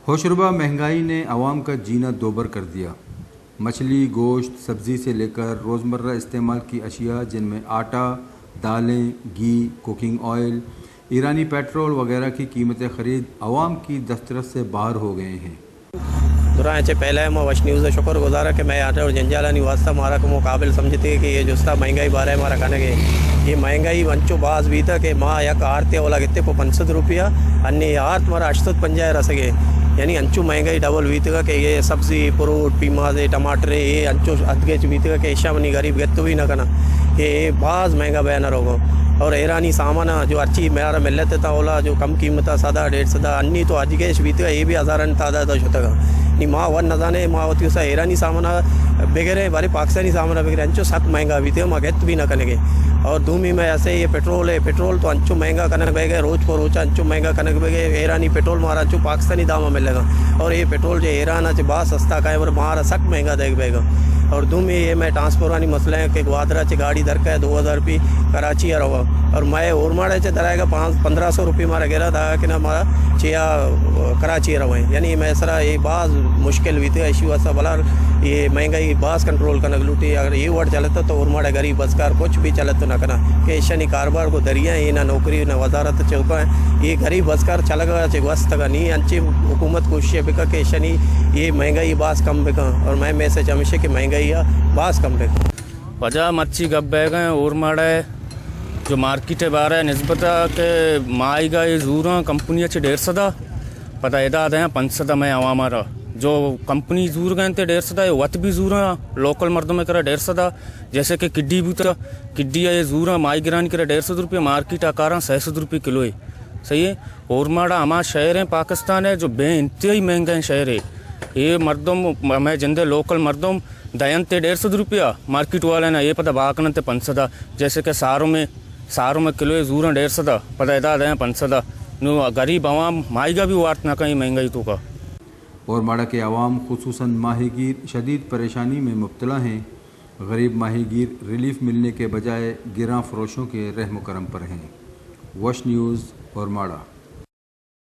होशरुबा महंगाई ने आवाम का जीना दोबर कर दिया। मछली, गोश्त, सब्ज़ी से लेकर रोज़मर्रा इस्तेमाल की अशिया जिनमें आटा, दालें, घी, कुकिंग ऑयल, ईरानी पेट्रोल वगैरह की कीमतें ख़रीद आवाम की दस्तरस से बाहर हो गए हैं। दुराचे पहले मैं वश न्यूज़ शुक्र गुजारा कि मैं आटे और जंजाला नहीं वास्ता मारा को मुकाबिल समझते कि ये जुस्ता महंगाई बारह है हमारा खाने के ये महंगाई वंचो बाज भी था कि माँ या आरते वाला कितने को 500 रुपया अन्य आर तुम्हारा 850 रसगे यानी अंचू महंगाई डबल हुई थी कि ये सब्ज़ी फ्रूट पीमाजे टमाटर ये अंचो अदगे भी थी कि ऐसा मनी गरीब गत्तो भी ना करना ये बाज महंगा बयान रोगो और ईरानी सामान जो अच्छी मेरा मिलते था ओला जो कम कीमत सदा 150 अन्नी तो अजगेश भी ये भी हज़ारन तादाद होता नी माँ वन नजाने माँ होती उसा ईरानी सामान बगैर बारे पाकिस्तानी सामान बगैर अंचो सख्त महंगा भी थे माँ गत भी ना कनेगे और दूमी में ऐसे ये पेट्रोल है पेट्रोल तो अंचो महंगा कनक बगे रोज को रोचा अंचो महंगा कनक बगे ईरानी पेट्रोल मारा अंचो पाकिस्तानी दाम मिलेगा और ये पेट्रोल जो ईरान आज बहुत सस्ता का है और मारा सख्त महंगा देख बेगा और दूमी ये मैं ट्रांसपोर्ट वाली मसला है कि ग्वादरा से गाड़ी दर का है 2000 रुपये कराची आ रहा और मैं और माड़े से दराएगा 1500 रुपये मारा गिरा था कि ना मारा चिया कराची रहा है यानी मैं सरा ये बाज मुश्किल हुई थी इशू ऐसा भला ये महंगाई बास कंट्रोल करना लूटी अगर ये वर्ड चलता तो और माड़ा गरीब बसकार कुछ भी चलत तो ना करना कि ऐसा नहीं कारोबार को दरिया है ना नौकरी ना वजारत चौका है ये गरीब बसकार चला गया वस्त का नहीं अच्छी हुकूमत कोशिश बिका कि ऐसा नहीं ये महंगाई बास कम बिका और मैं मैसेज हमेशा कि महंगाई बास कम बिका वजह मच्छी गब बैग हैं और माड़ा है जो मार्केट है बारह नस्बत के माएगा ये जूर कंपनी अच्छे 150 पता इदाद हैं 500 में आवामारा जो कंपनी जूर गए थे 150 वत भी जूर लोकल मर्दों में करा 150 जैसे कि किड्डी भी था किड्डी ये जूर माई गिरान करा 150 रुपये मार्केट आकारा 600 रुपये किलो है सही है। और माड़ा हमारा शहर है पाकिस्तान है जो बे इंतहाई महंगा शहर है ये मर्दों मैं जिंदे लोकल मर्दों दयन ते 150 रुपया मार्केट वाले ना ये पता बाकन ते 500 जैसे कि सारों में किलो जूर 150 पता इदा दें 500 नो गरीब आवाम माईगा भी वार्त ना कहीं महंगाई तो का। और माड़ा के आवाम खुसूसन माहीगीर शदीद परेशानी में मुब्तला हैं। गरीब माहीगीर रिलीफ मिलने के बजाय गिरां फरोशों के रहम करम पर हैं। वश न्यूज़ और माड़ा।